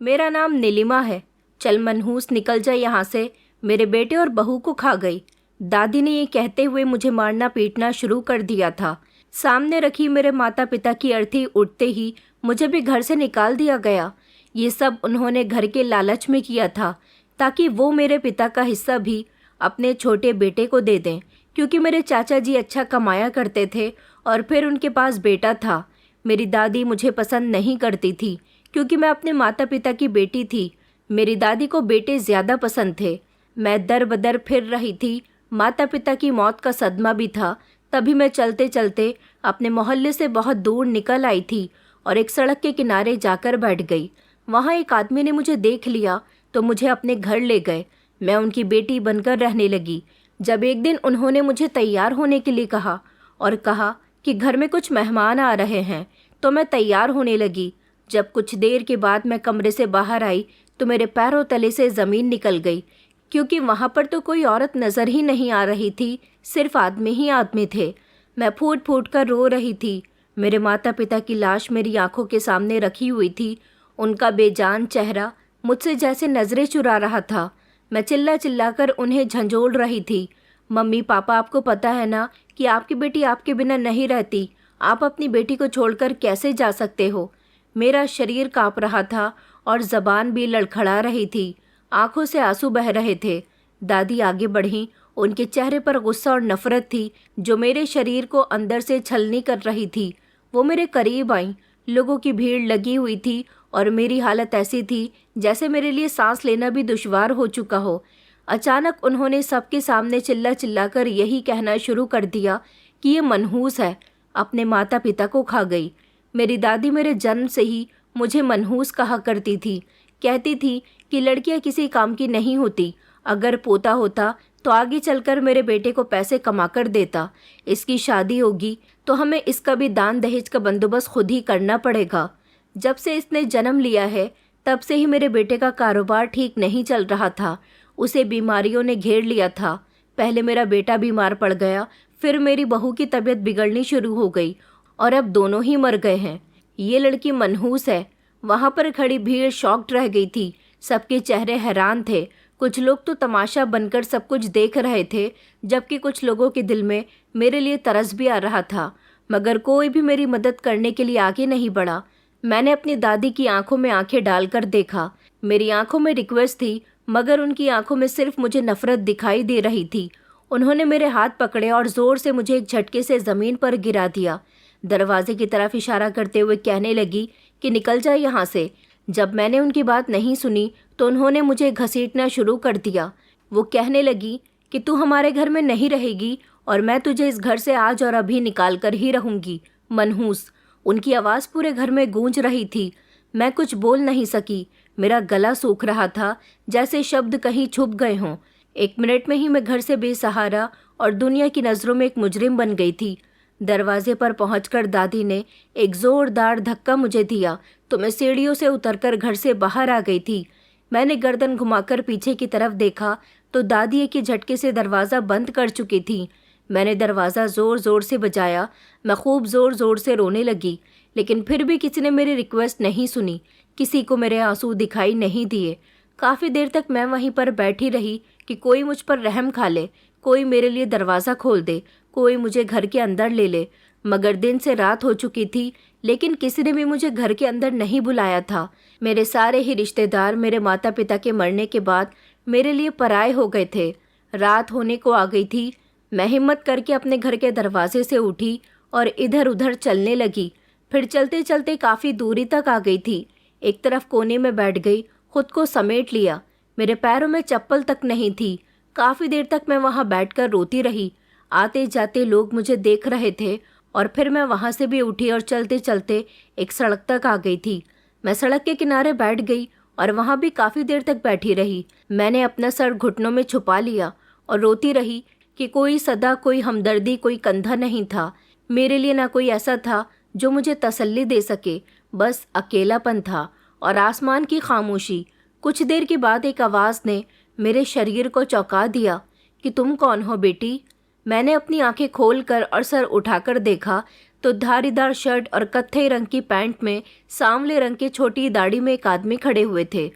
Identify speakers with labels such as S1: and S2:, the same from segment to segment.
S1: मेरा नाम नीलिमा है। चल मनहूस निकल जा यहाँ से, मेरे बेटे और बहू को खा गई। दादी ने ये कहते हुए मुझे मारना पीटना शुरू कर दिया था। सामने रखी मेरे माता पिता की अर्थी उठते ही मुझे भी घर से निकाल दिया गया। ये सब उन्होंने घर के लालच में किया था ताकि वो मेरे पिता का हिस्सा भी अपने छोटे बेटे को दे दें, क्योंकि मेरे चाचा जी अच्छा कमाया करते थे और फिर उनके पास बेटा था। मेरी दादी मुझे पसंद नहीं करती थी क्योंकि मैं अपने माता पिता की बेटी थी। मेरी दादी को बेटे ज़्यादा पसंद थे। मैं दर बदर फिर रही थी। माता पिता की मौत का सदमा भी था। तभी मैं चलते चलते अपने मोहल्ले से बहुत दूर निकल आई थी और एक सड़क के किनारे जाकर बैठ गई। वहाँ एक आदमी ने मुझे देख लिया तो मुझे अपने घर ले गए। मैं उनकी बेटी बनकर रहने लगी। जब एक दिन उन्होंने मुझे तैयार होने के लिए कहा और कहा कि घर में कुछ मेहमान आ रहे हैं, तो मैं तैयार होने लगी। जब कुछ देर के बाद मैं कमरे से बाहर आई तो मेरे पैरों तले से ज़मीन निकल गई, क्योंकि वहाँ पर तो कोई औरत नज़र ही नहीं आ रही थी, सिर्फ आदमी ही आदमी थे। मैं फूट फूट कर रो रही थी। मेरे माता पिता की लाश मेरी आंखों के सामने रखी हुई थी। उनका बेजान चेहरा मुझसे जैसे नज़रें चुरा रहा था। मैं चिल्ला चिल्ला कर उन्हें झंझोड़ रही थी। मम्मी पापा, आपको पता है ना कि आपकी बेटी आपके बिना नहीं रहती। आप अपनी बेटी को छोड़कर कैसे जा सकते हो? मेरा शरीर काँप रहा था और ज़बान भी लड़खड़ा रही थी। आंखों से आंसू बह रहे थे। दादी आगे बढ़ीं। उनके चेहरे पर गुस्सा और नफरत थी जो मेरे शरीर को अंदर से छलनी कर रही थी। वो मेरे करीब आईं। लोगों की भीड़ लगी हुई थी और मेरी हालत ऐसी थी जैसे मेरे लिए सांस लेना भी दुश्वार हो चुका हो। अचानक उन्होंने सबके सामने चिल्ला चिल्लाकर यही कहना शुरू कर दिया कि ये मनहूस है, अपने माता पिता को खा गई। मेरी दादी मेरे जन्म से ही मुझे मनहूस कहा करती थी। कहती थी कि लड़कियां किसी काम की नहीं होती। अगर पोता होता तो आगे चलकर मेरे बेटे को पैसे कमा कर देता। इसकी शादी होगी तो हमें इसका भी दान दहेज का बंदोबस्त खुद ही करना पड़ेगा। जब से इसने जन्म लिया है तब से ही मेरे बेटे का कारोबार ठीक नहीं चल रहा था। उसे बीमारियों ने घेर लिया था। पहले मेरा बेटा बीमार पड़ गया, फिर मेरी बहू की तबीयत बिगड़नी शुरू हो गई और अब दोनों ही मर गए हैं। ये लड़की मनहूस है। वहाँ पर खड़ी भीड़ शॉक्ड रह गई थी। सबके चेहरे हैरान थे। कुछ लोग तो तमाशा बनकर सब कुछ देख रहे थे, जबकि कुछ लोगों के दिल में मेरे लिए तरस भी आ रहा था, मगर कोई भी मेरी मदद करने के लिए आगे नहीं बढ़ा। मैंने अपनी दादी की आंखों में आंखें डालकर देखा। मेरी आंखों में रिक्वेस्ट थी, मगर उनकी आंखों में सिर्फ मुझे नफरत दिखाई दे रही थी। उन्होंने मेरे हाथ पकड़े और ज़ोर से मुझे एक झटके से ज़मीन पर गिरा दिया। दरवाजे की तरफ इशारा करते हुए कहने लगी कि निकल जाए यहाँ से। जब मैंने उनकी बात नहीं सुनी तो उन्होंने मुझे घसीटना शुरू कर दिया। वो कहने लगी कि तू हमारे घर में नहीं रहेगी और मैं तुझे इस घर से आज और अभी निकाल कर ही रहूँगी, मनहूस। उनकी आवाज़ पूरे घर में गूंज रही थी। मैं कुछ बोल नहीं सकी। मेरा गला सूख रहा था, जैसे शब्द कहीं छुप गए हों। 1 मिनट में ही मैं घर से बेसहारा और दुनिया की नज़रों में एक मुजरिम बन गई थी। दरवाजे पर पहुंचकर दादी ने एक ज़ोरदार धक्का मुझे दिया तो मैं सीढ़ियों से उतरकर घर से बाहर आ गई थी। मैंने गर्दन घुमाकर पीछे की तरफ देखा तो दादी एक ही झटके से दरवाज़ा बंद कर चुकी थी। मैंने दरवाज़ा ज़ोर ज़ोर से बजाया। मैं खूब ज़ोर ज़ोर से रोने लगी, लेकिन फिर भी किसी ने मेरी रिक्वेस्ट नहीं सुनी। किसी को मेरे आंसू दिखाई नहीं दिए। काफ़ी देर तक मैं वहीं पर बैठी रही कि कोई मुझ पर रहम खा ले, कोई मेरे लिए दरवाज़ा खोल दे, कोई मुझे घर के अंदर ले ले। मगर दिन से रात हो चुकी थी, लेकिन किसी ने भी मुझे घर के अंदर नहीं बुलाया था। मेरे सारे ही रिश्तेदार मेरे माता पिता के मरने के बाद मेरे लिए पराये हो गए थे। रात होने को आ गई थी। मैं हिम्मत करके अपने घर के दरवाजे से उठी और इधर उधर चलने लगी। फिर चलते चलते काफ़ी दूरी तक आ गई थी। एक तरफ कोने में बैठ गई, खुद को समेट लिया। मेरे पैरों में चप्पल तक नहीं थी। काफ़ी देर तक मैं वहाँ बैठकर रोती रही। आते जाते लोग मुझे देख रहे थे और फिर मैं वहाँ से भी उठी और चलते चलते एक सड़क तक आ गई थी। मैं सड़क के किनारे बैठ गई और वहाँ भी काफ़ी देर तक बैठी रही। मैंने अपना सर घुटनों में छुपा लिया और रोती रही कि कोई सदा, कोई हमदर्दी, कोई कंधा नहीं था। मेरे लिए ना कोई ऐसा था जो मुझे तसल्ली दे सके। बस अकेलापन था और आसमान की खामोशी। कुछ देर के बाद एक आवाज़ ने मेरे शरीर को चौंका दिया कि तुम कौन हो बेटी? मैंने अपनी आंखें खोलकर और सर उठाकर देखा तो धारीदार शर्ट और कत्थई रंग की पैंट में सांवले रंग की छोटी दाढ़ी में एक आदमी खड़े हुए थे।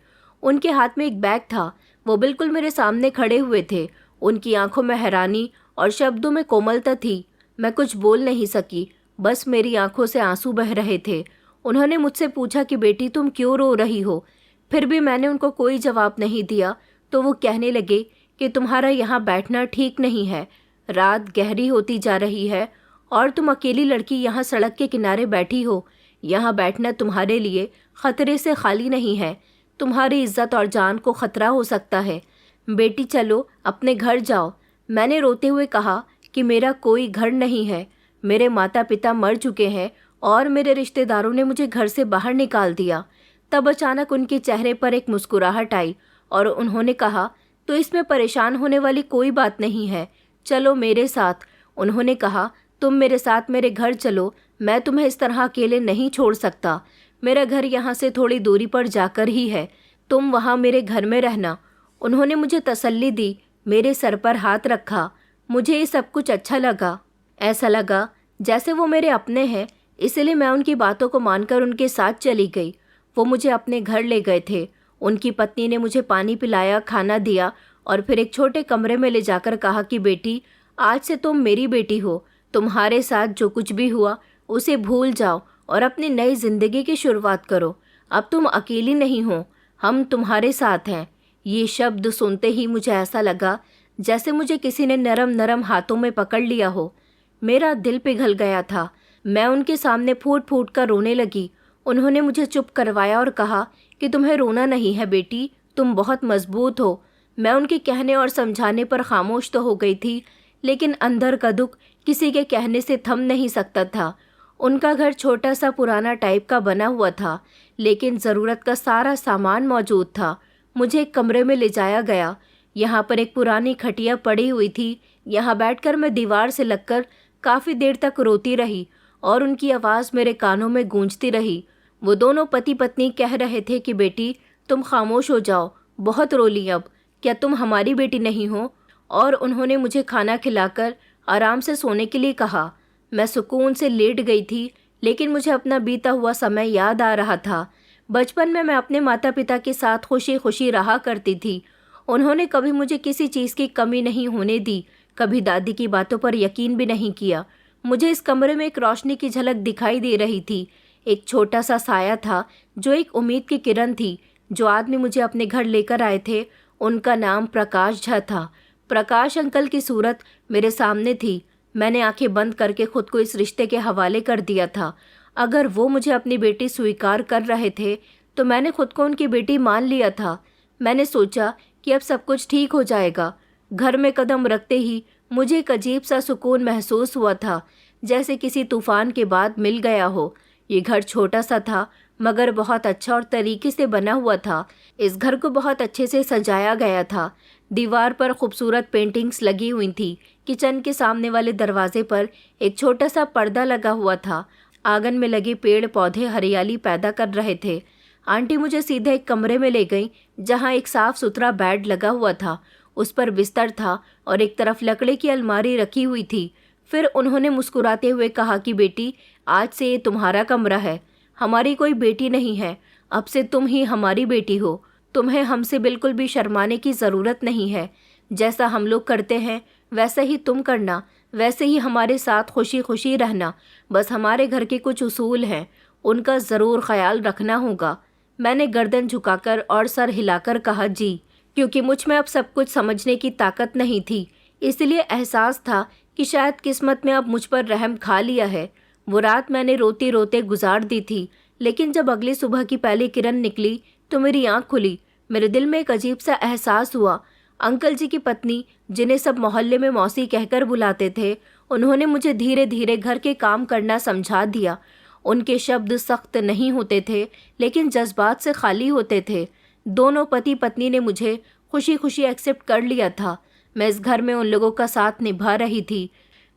S1: उनके हाथ में एक बैग था। वो बिल्कुल मेरे सामने खड़े हुए थे। उनकी आंखों में हैरानी और शब्दों में कोमलता थी। मैं कुछ बोल नहीं सकी, बस मेरी आंखों से आंसू बह रहे थे। उन्होंने मुझसे पूछा कि बेटी तुम क्यों रो रही हो। फिर भी मैंने उनको कोई जवाब नहीं दिया। तो वो कहने लगे कि तुम्हारा यहाँ बैठना ठीक नहीं है। रात गहरी होती जा रही है और तुम अकेली लड़की यहाँ सड़क के किनारे बैठी हो। यहाँ बैठना तुम्हारे लिए खतरे से खाली नहीं है। तुम्हारी इज्जत और जान को खतरा हो सकता है। बेटी चलो अपने घर जाओ। मैंने रोते हुए कहा कि मेरा कोई घर नहीं है। मेरे माता पिता मर चुके हैं और मेरे रिश्तेदारों ने मुझे घर से बाहर निकाल दिया। तब अचानक उनके चेहरे पर एक मुस्कुराहट आई और उन्होंने कहा, तो इसमें परेशान होने वाली कोई बात नहीं है, चलो मेरे साथ। उन्होंने कहा, तुम मेरे साथ मेरे घर चलो, मैं तुम्हें इस तरह अकेले नहीं छोड़ सकता। मेरा घर यहाँ से थोड़ी दूरी पर जाकर ही है, तुम वहाँ मेरे घर में रहना। उन्होंने मुझे तसल्ली दी, मेरे सर पर हाथ रखा। मुझे ये सब कुछ अच्छा लगा। ऐसा लगा जैसे वो मेरे अपने हैं, इसलिए मैं उनकी बातों को मानकर उनके साथ चली गई। वो मुझे अपने घर ले गए थे। उनकी पत्नी ने मुझे पानी पिलाया, खाना दिया और फिर एक छोटे कमरे में ले जाकर कहा कि बेटी आज से तुम मेरी बेटी हो। तुम्हारे साथ जो कुछ भी हुआ उसे भूल जाओ और अपनी नई जिंदगी की शुरुआत करो। अब तुम अकेली नहीं हो, हम तुम्हारे साथ हैं। ये शब्द सुनते ही मुझे ऐसा लगा जैसे मुझे किसी ने नरम नरम हाथों में पकड़ लिया हो। मेरा दिल पिघल गया था। मैं उनके सामने फूट फूट कर रोने लगी। उन्होंने मुझे चुप करवाया और कहा कि तुम्हें रोना नहीं है बेटी, तुम बहुत मजबूत हो। मैं उनके कहने और समझाने पर खामोश तो हो गई थी, लेकिन अंदर का दुख किसी के कहने से थम नहीं सकता था। उनका घर छोटा सा पुराना टाइप का बना हुआ था, लेकिन ज़रूरत का सारा सामान मौजूद था। मुझे एक कमरे में ले जाया गया। यहाँ पर एक पुरानी खटिया पड़ी हुई थी। यहाँ बैठकर मैं दीवार से लगकर काफ़ी देर तक रोती रही और उनकी आवाज़ मेरे कानों में गूंजती रही। वो दोनों पति पत्नी कह रहे थे कि बेटी तुम खामोश हो जाओ, बहुत रो ली अब, क्या तुम हमारी बेटी नहीं हो। और उन्होंने मुझे खाना खिलाकर आराम से सोने के लिए कहा। मैं सुकून से लेट गई थी, लेकिन मुझे अपना बीता हुआ समय याद आ रहा था। बचपन में मैं अपने माता पिता के साथ खुशी खुशी रहा करती थी। उन्होंने कभी मुझे किसी चीज़ की कमी नहीं होने दी, कभी दादी की बातों पर यकीन भी नहीं किया। मुझे इस कमरे में एक रोशनी की झलक दिखाई दे रही थी। एक छोटा सा साया था जो एक उम्मीद की किरण थी। जो आदमी मुझे अपने घर लेकर आए थे उनका नाम प्रकाश झा था। प्रकाश अंकल की सूरत मेरे सामने थी। मैंने आंखें बंद करके खुद को इस रिश्ते के हवाले कर दिया था। अगर वो मुझे अपनी बेटी स्वीकार कर रहे थे तो मैंने खुद को उनकी बेटी मान लिया था। मैंने सोचा कि अब सब कुछ ठीक हो जाएगा। घर में कदम रखते ही मुझे एक अजीब सा सुकून महसूस हुआ था, जैसे किसी तूफान के बाद मिल गया हो। ये घर छोटा सा था मगर बहुत अच्छा और तरीके से बना हुआ था। इस घर को बहुत अच्छे से सजाया गया था। दीवार पर खूबसूरत पेंटिंग्स लगी हुई थी। किचन के सामने वाले दरवाजे पर एक छोटा सा पर्दा लगा हुआ था। आंगन में लगे पेड़ पौधे हरियाली पैदा कर रहे थे। आंटी मुझे सीधे एक कमरे में ले गई जहाँ एक साफ सुथरा बेड लगा हुआ था। उस पर बिस्तर था और एक तरफ लकड़ी की अलमारी रखी हुई थी। फिर उन्होंने मुस्कुराते हुए कहा कि बेटी आज से ये तुम्हारा कमरा है, हमारी कोई बेटी नहीं है, अब से तुम ही हमारी बेटी हो। तुम्हें हमसे बिल्कुल भी शर्माने की ज़रूरत नहीं है। जैसा हम लोग करते हैं वैसे ही तुम करना, वैसे ही हमारे साथ खुशी खुशी रहना। बस हमारे घर के कुछ उसूल हैं, उनका ज़रूर ख्याल रखना होगा। मैंने गर्दन झुकाकर और सर हिलाकर कहा जी, क्योंकि मुझ में अब सब कुछ समझने की ताकत नहीं थी। इसलिए एहसास था कि शायद किस्मत ने अब मुझ पर रहम खा लिया है। वो रात मैंने रोते रोते गुजार दी थी, लेकिन जब अगली सुबह की पहली किरण निकली तो मेरी आँख खुली। मेरे दिल में एक अजीब सा एहसास हुआ। अंकल जी की पत्नी, जिन्हें सब मोहल्ले में मौसी कहकर बुलाते थे, उन्होंने मुझे धीरे धीरे घर के काम करना समझा दिया। उनके शब्द सख्त नहीं होते थे, लेकिन जज्बात से खाली होते थे। दोनों पति पत्नी ने मुझे खुशी खुशी एक्सेप्ट कर लिया था। मैं इस घर में उन लोगों का साथ निभा रही थी।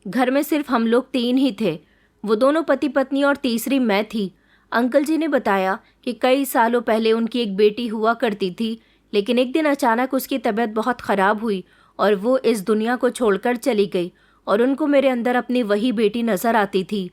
S1: घर में सिर्फ हम लोग 3 ही थे, वो दोनों पति पत्नी और तीसरी मैं थी। अंकल जी ने बताया कि कई सालों पहले उनकी एक बेटी हुआ करती थी, लेकिन एक दिन अचानक उसकी तबीयत बहुत ख़राब हुई और वो इस दुनिया को छोड़कर चली गई और उनको मेरे अंदर अपनी वही बेटी नज़र आती थी।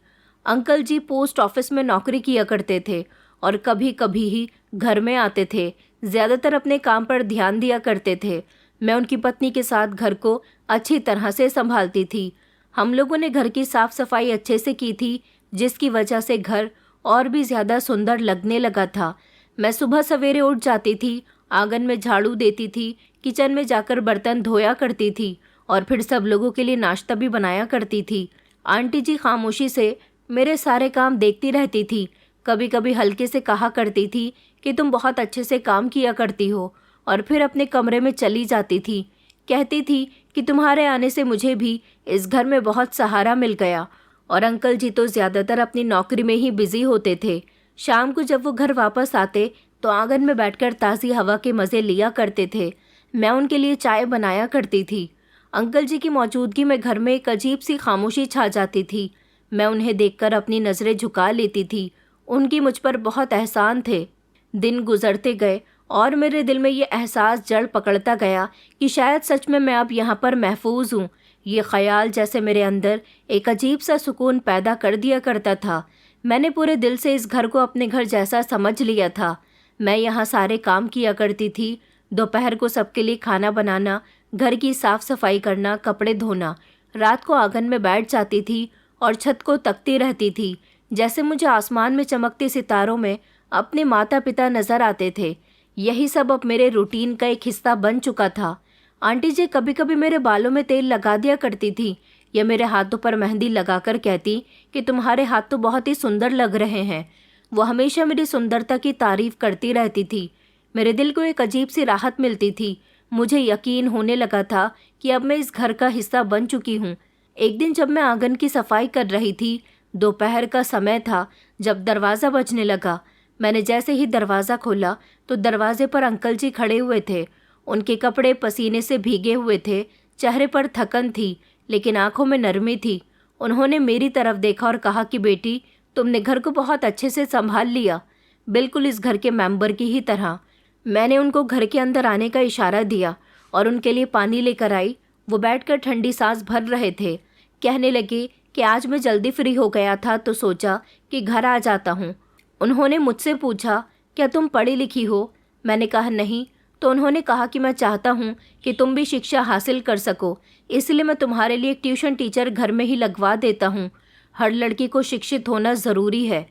S1: अंकल जी पोस्ट ऑफिस में नौकरी किया करते थे और कभी कभी ही घर में आते थे। ज़्यादातर अपने काम पर ध्यान दिया करते थे। मैं उनकी पत्नी के साथ घर को अच्छी तरह से संभालती थी। हम लोगों ने घर की साफ सफाई अच्छे से की थी, जिसकी वजह से घर और भी ज़्यादा सुंदर लगने लगा था। मैं सुबह सवेरे उठ जाती थी, आंगन में झाड़ू देती थी, किचन में जाकर बर्तन धोया करती थी और फिर सब लोगों के लिए नाश्ता भी बनाया करती थी। आंटी जी खामोशी से मेरे सारे काम देखती रहती थी। कभी कभी हल्के से कहा करती थी कि तुम बहुत अच्छे से काम किया करती हो, और फिर अपने कमरे में चली जाती थी। कहती थी कि तुम्हारे आने से मुझे भी इस घर में बहुत सहारा मिल गया। और अंकल जी तो ज़्यादातर अपनी नौकरी में ही बिजी होते थे। शाम को जब वो घर वापस आते तो आंगन में बैठकर ताज़ी हवा के मज़े लिया करते थे। मैं उनके लिए चाय बनाया करती थी। अंकल जी की मौजूदगी में घर में एक अजीब सी खामोशी छा जाती थी। मैं उन्हें देखकर अपनी नज़रें झुका लेती थी। उनकी मुझ पर बहुत एहसान थे। दिन गुजरते गए और मेरे दिल में ये एहसास जड़ पकड़ता गया कि शायद सच में मैं अब यहाँ पर महफूज हूँ। ये ख्याल जैसे मेरे अंदर एक अजीब सा सुकून पैदा कर दिया करता था। मैंने पूरे दिल से इस घर को अपने घर जैसा समझ लिया था। मैं यहाँ सारे काम किया करती थी। दोपहर को सबके लिए खाना बनाना, घर की साफ सफाई करना, कपड़े धोना। रात को आंगन में बैठ जाती थी और छत को तकती रहती थी, जैसे मुझे आसमान में चमकते सितारों में अपने माता पिता नजर आते थे। यही सब अब मेरे रूटीन का एक हिस्सा बन चुका था। आंटी जी कभी कभी मेरे बालों में तेल लगा दिया करती थी या मेरे हाथों पर मेहंदी लगाकर कहती कि तुम्हारे हाथ तो बहुत ही सुंदर लग रहे हैं। वो हमेशा मेरी सुंदरता की तारीफ करती रहती थी। मेरे दिल को एक अजीब सी राहत मिलती थी। मुझे यकीन होने लगा था कि अब मैं इस घर का हिस्सा बन चुकी हूँ। एक दिन जब मैं आंगन की सफाई कर रही थी, दोपहर का समय था, जब दरवाज़ा बजने लगा। मैंने जैसे ही दरवाज़ा खोला तो दरवाजे पर अंकल जी खड़े हुए थे। उनके कपड़े पसीने से भीगे हुए थे, चेहरे पर थकन थी लेकिन आंखों में नरमी थी। उन्होंने मेरी तरफ देखा और कहा कि बेटी, तुमने घर को बहुत अच्छे से संभाल लिया, बिल्कुल इस घर के मेंबर की ही तरह। मैंने उनको घर के अंदर आने का इशारा दिया और उनके लिए पानी लेकर आई। वो बैठकर ठंडी सांस भर रहे थे। कहने लगे कि आज मैं जल्दी फ्री हो गया था तो सोचा कि घर आ जाता हूँ। उन्होंने मुझसे पूछा, क्या तुम पढ़ी लिखी हो? मैंने कहा नहीं। तो उन्होंने कहा कि मैं चाहता हूँ कि तुम भी शिक्षा हासिल कर सको, इसलिए मैं तुम्हारे लिए एक ट्यूशन टीचर घर में ही लगवा देता हूँ। हर लड़की को शिक्षित होना ज़रूरी है।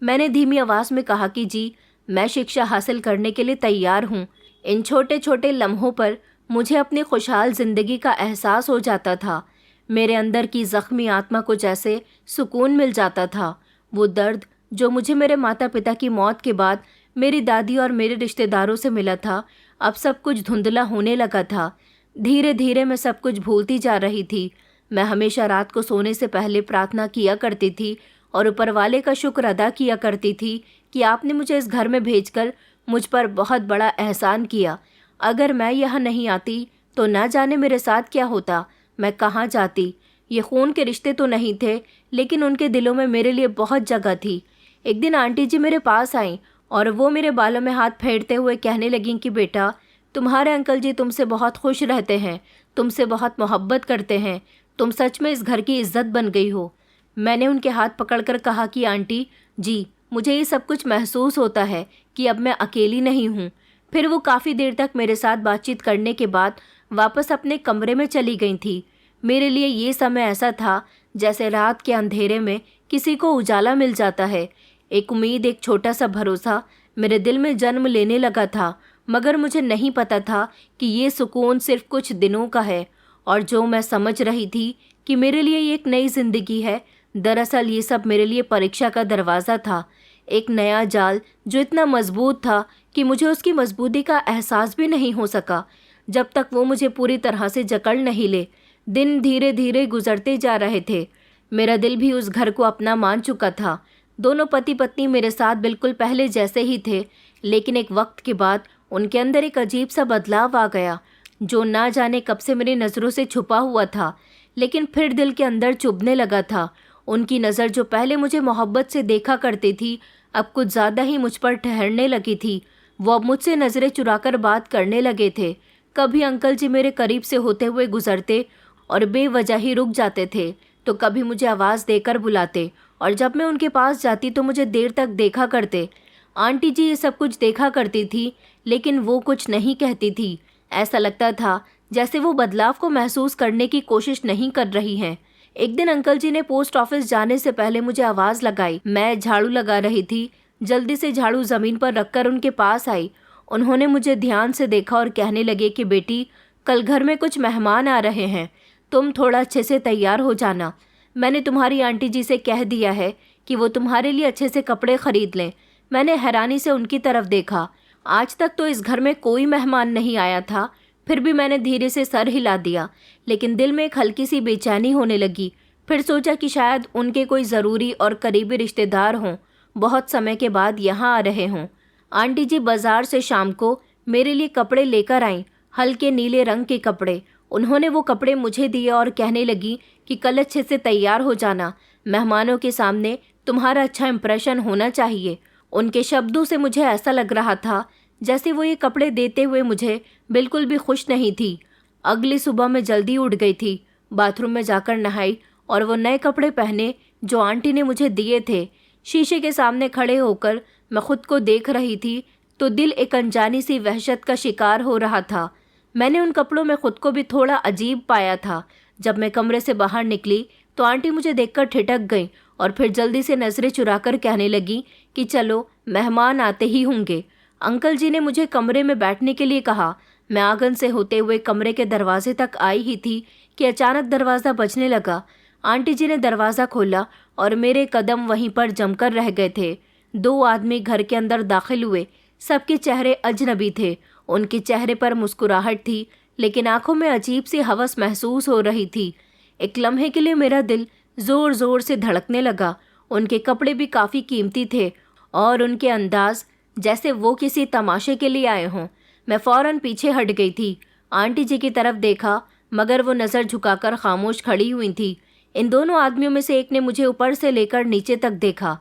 S1: मैंने धीमी आवाज़ में कहा कि जी, मैं शिक्षा हासिल करने के लिए तैयार हूँ। इन छोटे छोटे लम्हों पर मुझे अपनी खुशहाल ज़िंदगी का एहसास हो जाता था। मेरे अंदर की ज़ख्मी आत्मा को जैसे सुकून मिल जाता था। वो दर्द जो मुझे मेरे माता पिता की मौत के बाद मेरी दादी और मेरे रिश्तेदारों से मिला था, अब सब कुछ धुंधला होने लगा था। धीरे धीरे मैं सब कुछ भूलती जा रही थी। मैं हमेशा रात को सोने से पहले प्रार्थना किया करती थी और ऊपर वाले का शुक्र अदा किया करती थी कि आपने मुझे इस घर में भेजकर मुझ पर बहुत बड़ा एहसान किया। अगर मैं यहाँ नहीं आती तो ना जाने मेरे साथ क्या होता, मैं कहाँ जाती। ये खून के रिश्ते तो नहीं थे, लेकिन उनके दिलों में मेरे लिए बहुत जगह थी। एक दिन आंटी जी मेरे पास आईं और वो मेरे बालों में हाथ फेरते हुए कहने लगीं कि बेटा, तुम्हारे अंकल जी तुमसे बहुत खुश रहते हैं, तुमसे बहुत मोहब्बत करते हैं, तुम सच में इस घर की इज्जत बन गई हो। मैंने उनके हाथ पकड़कर कहा कि आंटी जी, मुझे ये सब कुछ महसूस होता है कि अब मैं अकेली नहीं हूँ। फिर वो काफ़ी देर तक मेरे साथ बातचीत करने के बाद वापस अपने कमरे में चली गई थी। मेरे लिए ये समय ऐसा था जैसे रात के अंधेरे में किसी को उजाला मिल जाता है। एक उम्मीद, एक छोटा सा भरोसा मेरे दिल में जन्म लेने लगा था, मगर मुझे नहीं पता था कि ये सुकून सिर्फ कुछ दिनों का है और जो मैं समझ रही थी कि मेरे लिए ये एक नई जिंदगी है, दरअसल ये सब मेरे लिए परीक्षा का दरवाज़ा था। एक नया जाल जो इतना मजबूत था कि मुझे उसकी मजबूती का एहसास भी नहीं हो सका जब तक वो मुझे पूरी तरह से जकड़ नहीं ले। दिन धीरे धीरे गुजरते जा रहे थे। मेरा दिल भी उस घर को अपना मान चुका था। दोनों पति पत्नी मेरे साथ बिल्कुल पहले जैसे ही थे, लेकिन एक वक्त के बाद उनके अंदर एक अजीब सा बदलाव आ गया जो ना जाने कब से मेरी नज़रों से छुपा हुआ था, लेकिन फिर दिल के अंदर चुभने लगा था। उनकी नज़र जो पहले मुझे मोहब्बत से देखा करती थी, अब कुछ ज़्यादा ही मुझ पर ठहरने लगी थी। वो अब मुझसे नज़रें चुराकर बात करने लगे थे। कभी अंकल जी मेरे करीब से होते हुए गुजरते और बेवजह ही रुक जाते थे, तो कभी मुझे आवाज़ देकर बुलाते और जब मैं उनके पास जाती तो मुझे देर तक देखा करते। आंटी जी ये सब कुछ देखा करती थी, लेकिन वो कुछ नहीं कहती थी। ऐसा लगता था जैसे वो बदलाव को महसूस करने की कोशिश नहीं कर रही हैं। एक दिन अंकल जी ने पोस्ट ऑफिस जाने से पहले मुझे आवाज़ लगाई। मैं झाड़ू लगा रही थी। जल्दी से झाड़ू ज़मीन पर रखकर उनके पास आई। उन्होंने मुझे ध्यान से देखा और कहने लगे कि बेटी, कल घर में कुछ मेहमान आ रहे हैं, तुम थोड़ा अच्छे से तैयार हो जाना। मैंने तुम्हारी आंटी जी से कह दिया है कि वो तुम्हारे लिए अच्छे से कपड़े खरीद लें। मैंने हैरानी से उनकी तरफ देखा। आज तक तो इस घर में कोई मेहमान नहीं आया था, फिर भी मैंने धीरे से सर हिला दिया, लेकिन दिल में एक हल्की सी बेचैनी होने लगी। फिर सोचा कि शायद उनके कोई ज़रूरी और करीबी रिश्तेदार हों, बहुत समय के बाद यहाँ आ रहे हों। आंटी जी बाज़ार से शाम को मेरे लिए कपड़े लेकर आईं, हल्के नीले रंग के कपड़े। उन्होंने वो कपड़े मुझे दिए और कहने लगी कि कल अच्छे से तैयार हो जाना, मेहमानों के सामने तुम्हारा अच्छा इंप्रेशन होना चाहिए। उनके शब्दों से मुझे ऐसा लग रहा था जैसे वो ये कपड़े देते हुए मुझे बिल्कुल भी खुश नहीं थी। अगली सुबह मैं जल्दी उठ गई थी, बाथरूम में जाकर नहाई और वो नए कपड़े पहने जो आंटी ने मुझे दिए थे। शीशे के सामने खड़े होकर मैं खुद को देख रही थी तो दिल एक अनजानी सी वहशत का शिकार हो रहा था। मैंने उन कपड़ों में खुद को भी थोड़ा अजीब पाया था। जब मैं कमरे से बाहर निकली तो आंटी मुझे देखकर ठिठक गई और फिर जल्दी से नज़रें चुराकर कहने लगी कि चलो, मेहमान आते ही होंगे। अंकल जी ने मुझे कमरे में बैठने के लिए कहा। मैं आंगन से होते हुए कमरे के दरवाजे तक आई ही थी कि अचानक दरवाज़ा बजने लगा। आंटी जी ने दरवाज़ा खोला और मेरे कदम वहीं पर जमकर रह गए थे। 2 आदमी घर के अंदर दाखिल हुए। सबके चेहरे अजनबी थे। उनके चेहरे पर मुस्कुराहट थी, लेकिन आंखों में अजीब सी हवस महसूस हो रही थी। एक लम्हे के लिए मेरा दिल ज़ोर ज़ोर से धड़कने लगा। उनके कपड़े भी काफ़ी कीमती थे और उनके अंदाज जैसे वो किसी तमाशे के लिए आए हों। मैं फ़ौरन पीछे हट गई थी। आंटी जी की तरफ देखा, मगर वो नज़र झुकाकर खामोश खड़ी हुई थी। इन दोनों आदमियों में से एक ने मुझे ऊपर से लेकर नीचे तक देखा,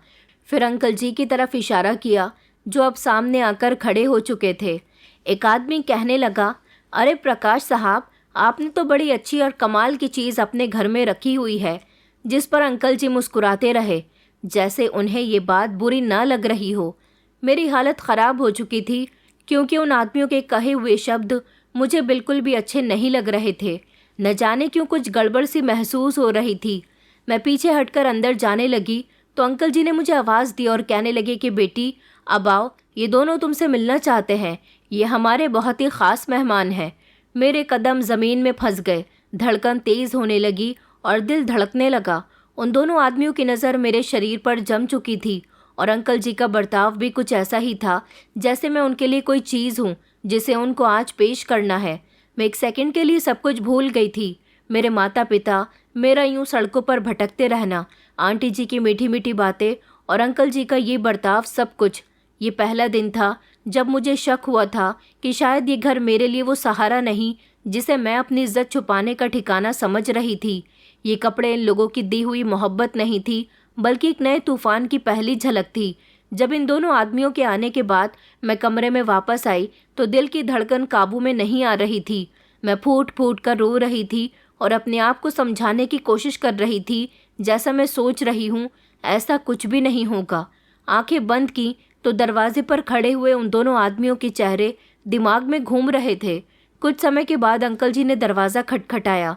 S1: फिर अंकल जी की तरफ इशारा किया जो अब सामने आकर खड़े हो चुके थे। एक आदमी कहने लगा, अरे प्रकाश साहब, आपने तो बड़ी अच्छी और कमाल की चीज़ अपने घर में रखी हुई है। जिस पर अंकल जी मुस्कुराते रहे, जैसे उन्हें ये बात बुरी ना लग रही हो। मेरी हालत ख़राब हो चुकी थी क्योंकि उन आदमियों के कहे हुए शब्द मुझे बिल्कुल भी अच्छे नहीं लग रहे थे। न जाने क्यों कुछ गड़बड़ सी महसूस हो रही थी। मैं पीछे हटकर अंदर जाने लगी तो अंकल जी ने मुझे आवाज़ दी और कहने लगे कि बेटी, अब आओ, ये दोनों तुमसे मिलना चाहते हैं। ये हमारे बहुत ही ख़ास मेहमान हैं। मेरे कदम ज़मीन में फंस गए, धड़कन तेज़ होने लगी और दिल धड़कने लगा। उन दोनों आदमियों की नज़र मेरे शरीर पर जम चुकी थी और अंकल जी का बर्ताव भी कुछ ऐसा ही था जैसे मैं उनके लिए कोई चीज़ हूँ जिसे उनको आज पेश करना है। मैं एक सेकंड के लिए सब कुछ भूल गई थी। मेरे माता पिता, मेरा यूं सड़कों पर भटकते रहना, आंटी जी की मीठी मीठी बातें और अंकल जी का ये बर्ताव, सब कुछ। ये पहला दिन था जब मुझे शक हुआ था कि शायद ये घर मेरे लिए वो सहारा नहीं जिसे मैं अपनी इज्जत छुपाने का ठिकाना समझ रही थी। ये कपड़े इन लोगों की दी हुई मोहब्बत नहीं थी, बल्कि एक नए तूफान की पहली झलक थी। जब इन दोनों आदमियों के आने के बाद मैं कमरे में वापस आई तो दिल की धड़कन काबू में नहीं आ रही थी। मैं फूट फूट कर रो रही थी और अपने आप को समझाने की कोशिश कर रही थी, जैसा मैं सोच रही हूँ ऐसा कुछ भी नहीं होगा। आंखें बंद की तो दरवाजे पर खड़े हुए उन दोनों आदमियों के चेहरे दिमाग में घूम रहे थे। कुछ समय के बाद अंकल जी ने दरवाज़ा खटखटाया।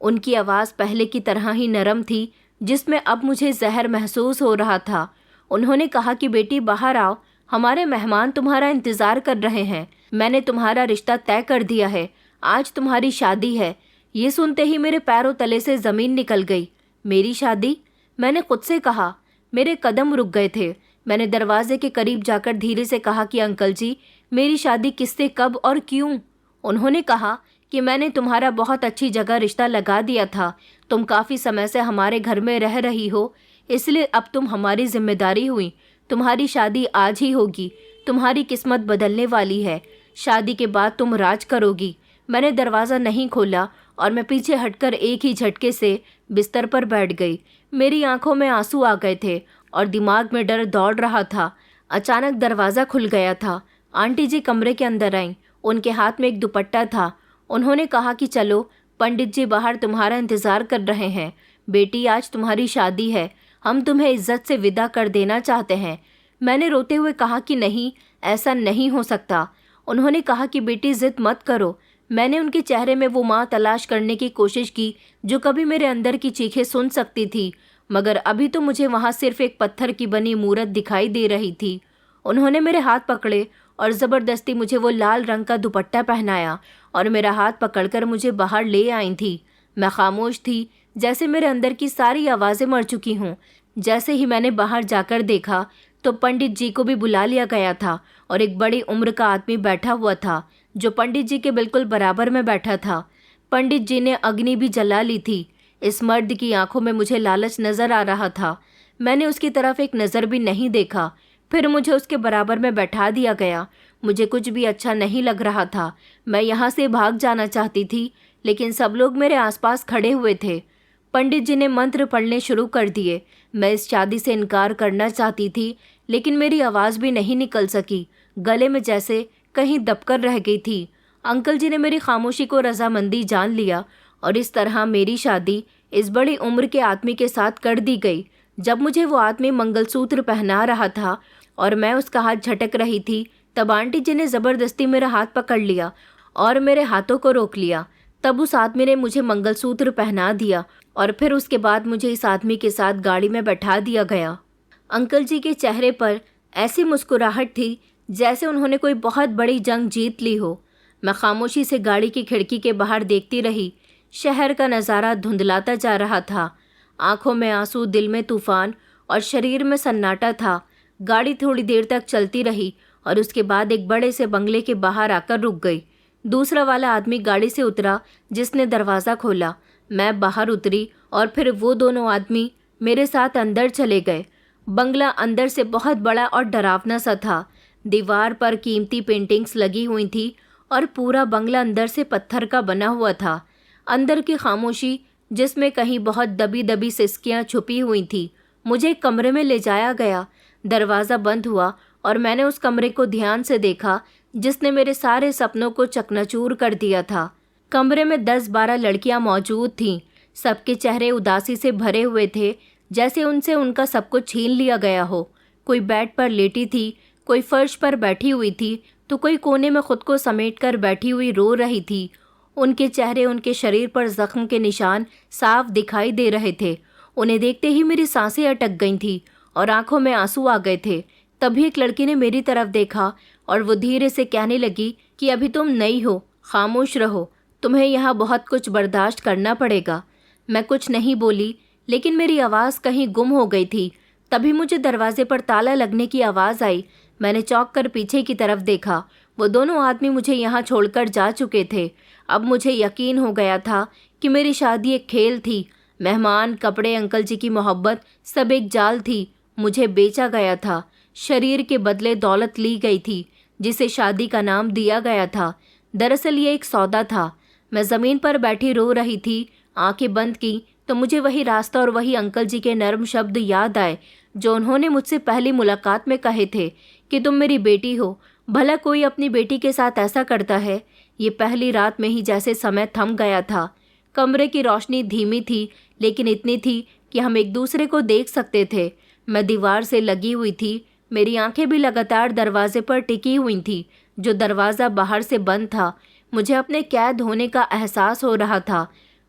S1: उनकी आवाज़ पहले की तरह ही नरम थी, जिसमें अब मुझे जहर महसूस हो रहा था। उन्होंने कहा कि बेटी, बाहर आओ, हमारे मेहमान तुम्हारा इंतज़ार कर रहे हैं। मैंने तुम्हारा रिश्ता तय कर दिया है, आज तुम्हारी शादी है। ये सुनते ही मेरे पैरों तले से ज़मीन निकल गई। मेरी शादी? मैंने खुद से कहा। मेरे कदम रुक गए थे। मैंने दरवाजे के करीब जाकर धीरे से कहा कि अंकल जी, मेरी शादी किससे, कब और क्यों? उन्होंने कहा कि मैंने तुम्हारा बहुत अच्छी जगह रिश्ता लगा दिया था। तुम काफ़ी समय से हमारे घर में रह रही हो, इसलिए अब तुम हमारी जिम्मेदारी हुई। तुम्हारी शादी आज ही होगी। तुम्हारी किस्मत बदलने वाली है। शादी के बाद तुम राज करोगी। मैंने दरवाज़ा नहीं खोला और मैं पीछे हटकर एक ही झटके से बिस्तर पर बैठ गई। मेरी आंखों में आंसू आ गए थे और दिमाग में डर दौड़ रहा था। अचानक दरवाज़ा खुल गया था। आंटी जी कमरे के अंदर आईं। उनके हाथ में एक दुपट्टा था। उन्होंने कहा कि चलो, पंडित जी बाहर तुम्हारा इंतज़ार कर रहे हैं। बेटी, आज तुम्हारी शादी है। हम तुम्हें इज्जत से विदा कर देना चाहते हैं। मैंने रोते हुए कहा कि नहीं, ऐसा नहीं हो सकता। उन्होंने कहा कि बेटी जिद मत करो। मैंने उनके चेहरे में वो माँ तलाश करने की कोशिश की जो कभी मेरे अंदर की चीखें सुन सकती थी, मगर अभी तो मुझे वहाँ सिर्फ एक पत्थर की बनी मूरत दिखाई दे रही थी। उन्होंने मेरे हाथ पकड़े और ज़बरदस्ती मुझे वो लाल रंग का दुपट्टा पहनाया और मेरा हाथ पकड़कर मुझे बाहर ले आई थी। मैं खामोश थी, जैसे मेरे अंदर की सारी आवाज़ें मर चुकी हों। जैसे ही मैंने बाहर जाकर देखा तो पंडित जी को भी बुला लिया गया था और एक बड़ी उम्र का आदमी बैठा हुआ था जो पंडित जी के बिल्कुल बराबर में बैठा था। पंडित जी ने अग्नि भी जला ली थी। इस मर्द की आंखों में मुझे लालच नजर आ रहा था। मैंने उसकी तरफ एक नज़र भी नहीं देखा। फिर मुझे उसके बराबर में बैठा दिया गया। मुझे कुछ भी अच्छा नहीं लग रहा था। मैं यहाँ से भाग जाना चाहती थी, लेकिन सब लोग मेरे आसपास खड़े हुए थे। पंडित जी ने मंत्र पढ़ने शुरू कर दिए। मैं इस शादी से इनकार करना चाहती थी, लेकिन मेरी आवाज़ भी नहीं निकल सकी। गले में जैसे कहीं दबकर रह गई थी। अंकल जी ने मेरी खामोशी को रजामंदी जान लिया और इस तरह मेरी शादी इस बड़ी उम्र के आदमी के साथ कर दी गई। जब मुझे वो आदमी मंगलसूत्र पहना रहा था और मैं उसका हाथ झटक रही थी, तब आंटी जी ने ज़बरदस्ती मेरा हाथ पकड़ लिया और मेरे हाथों को रोक लिया। तब उस आदमी ने मुझे मंगलसूत्र पहना दिया और फिर उसके बाद मुझे इस आदमी के साथ गाड़ी में बैठा दिया गया। अंकल जी के चेहरे पर ऐसी मुस्कुराहट थी जैसे उन्होंने कोई बहुत बड़ी जंग जीत ली हो। मैं खामोशी से गाड़ी की खिड़की के बाहर देखती रही। शहर का नज़ारा धुंधलाता जा रहा था। आंखों में आंसू, दिल में तूफान और शरीर में सन्नाटा था। गाड़ी थोड़ी देर तक चलती रही और उसके बाद एक बड़े से बंगले के बाहर आकर रुक गई। दूसरा वाला आदमी गाड़ी से उतरा जिसने दरवाज़ा खोला। मैं बाहर उतरी और फिर वो दोनों आदमी मेरे साथ अंदर चले गए। बंगला अंदर से बहुत बड़ा और डरावना सा था। दीवार पर कीमती पेंटिंग्स लगी हुई थी और पूरा बंगला अंदर से पत्थर का बना हुआ था। अंदर की खामोशी जिसमें कहीं बहुत दबी दबी सिसकियाँ छुपी हुई थी। मुझे एक कमरे में ले जाया गया। दरवाज़ा बंद हुआ और मैंने उस कमरे को ध्यान से देखा जिसने मेरे सारे सपनों को चकनाचूर कर दिया था। कमरे में 10-12 लड़कियां मौजूद थीं। सबके चेहरे उदासी से भरे हुए थे, जैसे उनसे उनका सब कुछ छीन लिया गया हो। कोई बेड पर लेटी थी, कोई फर्श पर बैठी हुई थी, तो कोई कोने में खुद को समेटकर बैठी हुई रो रही थी। उनके चेहरे, उनके शरीर पर जख्म के निशान साफ दिखाई दे रहे थे। उन्हें देखते ही मेरी सांसें अटक गई थी और आंखों में आंसू आ गए थे। तभी एक लड़की ने मेरी तरफ देखा और वो धीरे से कहने लगी कि अभी तुम नई हो, खामोश रहो, तुम्हें यहाँ बहुत कुछ बर्दाश्त करना पड़ेगा। मैं कुछ नहीं बोली, लेकिन मेरी आवाज़ कहीं गुम हो गई थी। तभी मुझे दरवाजे पर ताला लगने की आवाज़ आई। मैंने चौंक कर पीछे की तरफ देखा। वो दोनों आदमी मुझे यहाँ छोड़कर जा चुके थे। अब मुझे यकीन हो गया था कि मेरी शादी एक खेल थी। मेहमान, कपड़े, अंकल जी की मोहब्बत सब एक जाल थी। मुझे बेचा गया था। शरीर के बदले दौलत ली गई थी जिसे शादी का नाम दिया गया था। दरअसल ये एक सौदा था। मैं ज़मीन पर बैठी रो रही थी। आंखें बंद की तो मुझे वही रास्ता और वही अंकल जी के नर्म शब्द याद आए जो उन्होंने मुझसे पहली मुलाकात में कहे थे कि तुम मेरी बेटी हो। भला कोई अपनी बेटी के साथ ऐसा करता है? ये पहली रात में ही जैसे समय थम गया था। कमरे की रोशनी धीमी थी, लेकिन इतनी थी कि हम एक दूसरे को देख सकते थे। मैं दीवार से लगी हुई थी। मेरी आंखें भी लगातार दरवाजे पर टिकी हुई थी, जो दरवाज़ा बाहर से बंद था। मुझे अपने कैद होने का एहसास हो रहा था।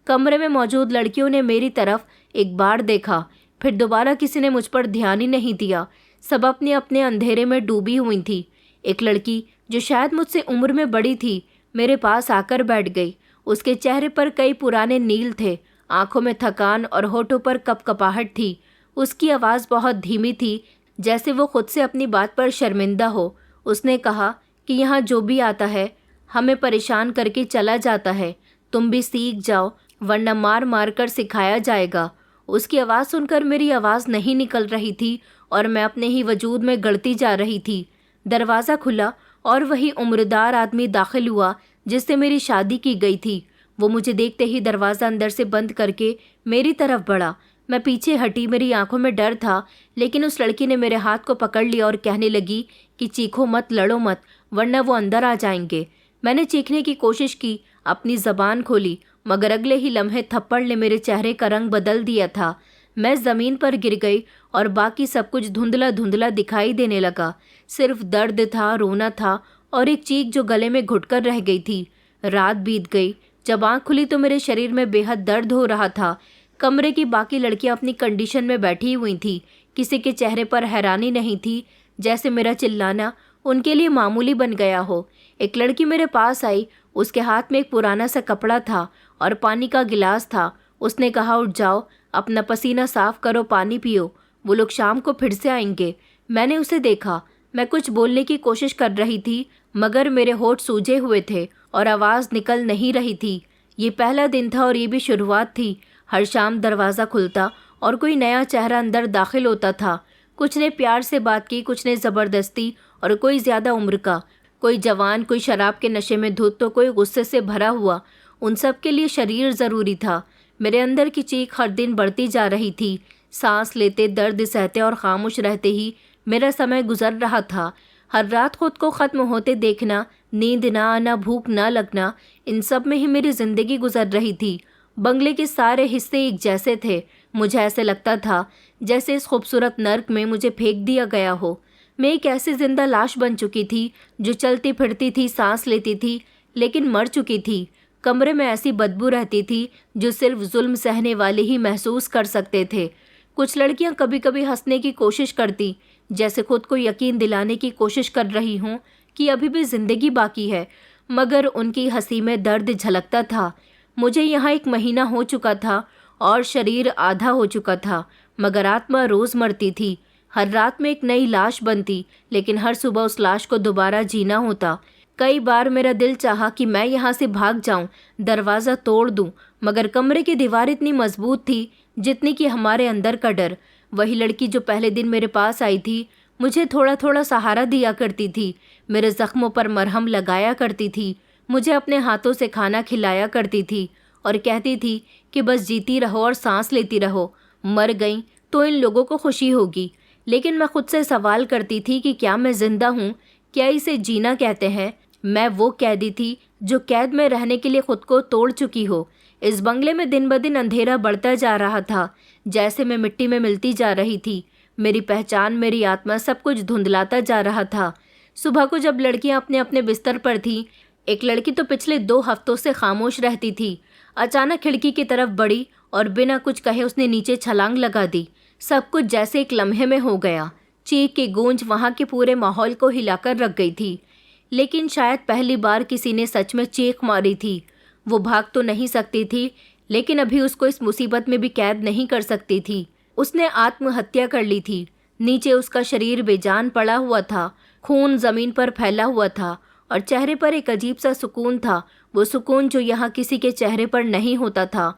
S1: कमरे में मौजूद लड़कियों ने मेरी तरफ एक बार देखा, फिर दोबारा किसी ने मुझ पर ध्यान ही नहीं दिया। सब अपने अपने अंधेरे में डूबी हुई थी। एक लड़की जो शायद मुझसे उम्र में बड़ी थी, मेरे पास आकर बैठ गई। उसके चेहरे पर कई पुराने नील थे, आंखों में थकान और होठों पर कपकपाहट थी। उसकी आवाज़ बहुत धीमी थी, जैसे वो खुद से अपनी बात पर शर्मिंदा हो। उसने कहा कि यहाँ जो भी आता है हमें परेशान करके चला जाता है। तुम भी सीख जाओ, वरना मार मार कर सिखाया जाएगा। उसकी आवाज़ सुनकर मेरी आवाज़ नहीं निकल रही थी और मैं अपने ही वजूद में गड़ती जा रही थी। दरवाज़ा खुला और वही उम्रदार आदमी दाखिल हुआ जिससे मेरी शादी की गई थी। वो मुझे देखते ही दरवाज़ा अंदर से बंद करके मेरी तरफ बढ़ा। मैं पीछे हटी। मेरी आंखों में डर था, लेकिन उस लड़की ने मेरे हाथ को पकड़ लिया और कहने लगी कि चीखो मत, लड़ो मत, वरना वो अंदर आ जाएंगे। मैंने चीखने की कोशिश की, अपनी ज़बान खोली, मगर अगले ही लम्हे थप्पड़ ने मेरे चेहरे का रंग बदल दिया था। मैं ज़मीन पर गिर गई और बाकी सब कुछ धुंधला धुंधला दिखाई देने लगा। सिर्फ दर्द था, रोना था और एक चीख जो गले में घुटकर रह गई थी। रात बीत गई। जब आँख खुली तो मेरे शरीर में बेहद दर्द हो रहा था। कमरे की बाकी लड़कियां अपनी कंडीशन में बैठी हुई थी। किसी के चेहरे पर हैरानी नहीं थी, जैसे मेरा चिल्लाना उनके लिए मामूली बन गया हो। एक लड़की मेरे पास आई। उसके हाथ में एक पुराना सा कपड़ा था और पानी का गिलास था। उसने कहा, उठ जाओ, अपना पसीना साफ करो, पानी पियो, वो लोग शाम को फिर से आएंगे। मैंने उसे देखा। मैं कुछ बोलने की कोशिश कर रही थी मगर मेरे होंठ सूजे हुए थे और आवाज़ निकल नहीं रही थी। ये पहला दिन था और ये भी शुरुआत थी। हर शाम दरवाज़ा खुलता और कोई नया चेहरा अंदर दाखिल होता था। कुछ ने प्यार से बात की, कुछ ने ज़बरदस्ती और कोई ज़्यादा उम्र का, कोई जवान, कोई शराब के नशे में धुत तो कोई गुस्से से भरा हुआ। उन सब के लिए शरीर ज़रूरी था। मेरे अंदर की चीख हर दिन बढ़ती जा रही थी। सांस लेते, दर्द सहते और खामोश रहते ही मेरा समय गुजर रहा था। हर रात खुद को ख़त्म होते देखना, नींद ना आना, भूख ना लगना, इन सब में ही मेरी ज़िंदगी गुजर रही थी। बंगले के सारे हिस्से एक जैसे थे। मुझे ऐसे लगता था जैसे इस खूबसूरत नर्क में मुझे फेंक दिया गया हो। मैं एक ऐसी जिंदा लाश बन चुकी थी जो चलती फिरती थी, सांस लेती थी, लेकिन मर चुकी थी। कमरे में ऐसी बदबू रहती थी जो सिर्फ जुल्म सहने वाले ही महसूस कर सकते थे। कुछ लड़कियां कभी कभी हंसने की कोशिश करती, जैसे खुद को यकीन दिलाने की कोशिश कर रही हूँ कि अभी भी जिंदगी बाकी है, मगर उनकी हंसी में दर्द झलकता था। मुझे यहाँ 1 महीना हो चुका था और शरीर आधा हो चुका था, मगर आत्मा रोज़ मरती थी। हर रात में एक नई लाश बनती, लेकिन हर सुबह उस लाश को दोबारा जीना होता। कई बार मेरा दिल चाहा कि मैं यहाँ से भाग जाऊँ, दरवाज़ा तोड़ दूँ, मगर कमरे की दीवार इतनी मजबूत थी जितनी कि हमारे अंदर का डर। वही लड़की जो पहले दिन मेरे पास आई थी, मुझे थोड़ा थोड़ा सहारा दिया करती थी, मेरे ज़ख्मों पर मरहम लगाया करती थी, मुझे अपने हाथों से खाना खिलाया करती थी और कहती थी कि बस जीती रहो और सांस लेती रहो, मर गई तो इन लोगों को खुशी होगी। लेकिन मैं खुद से सवाल करती थी कि क्या मैं जिंदा हूँ? क्या इसे जीना कहते हैं? मैं वो कैदी थी जो कैद में रहने के लिए खुद को तोड़ चुकी हो। इस बंगले में दिन ब दिन अंधेरा बढ़ता जा रहा था, जैसे मैं मिट्टी में मिलती जा रही थी। मेरी पहचान, मेरी आत्मा, सब कुछ धुंधलाता जा रहा था। सुबह को जब लड़कियां अपने अपने बिस्तर पर थीं, एक लड़की तो पिछले 2 हफ्तों से खामोश रहती थी, अचानक खिड़की की तरफ बढ़ी और बिना कुछ कहे उसने नीचे छलांग लगा दी। सब कुछ जैसे एक लम्हे में हो गया। चीख की गूंज वहाँ के पूरे माहौल को हिलाकर रख गई थी। लेकिन शायद पहली बार किसी ने सच में चीख मारी थी। वो भाग तो नहीं सकती थी, लेकिन अभी उसको इस मुसीबत में भी कैद नहीं कर सकती थी। उसने आत्महत्या कर ली थी। नीचे उसका शरीर बेजान पड़ा हुआ था, खून ज़मीन पर फैला हुआ था और चेहरे पर एक अजीब सा सुकून था, वो सुकून जो यहाँ किसी के चेहरे पर नहीं होता था।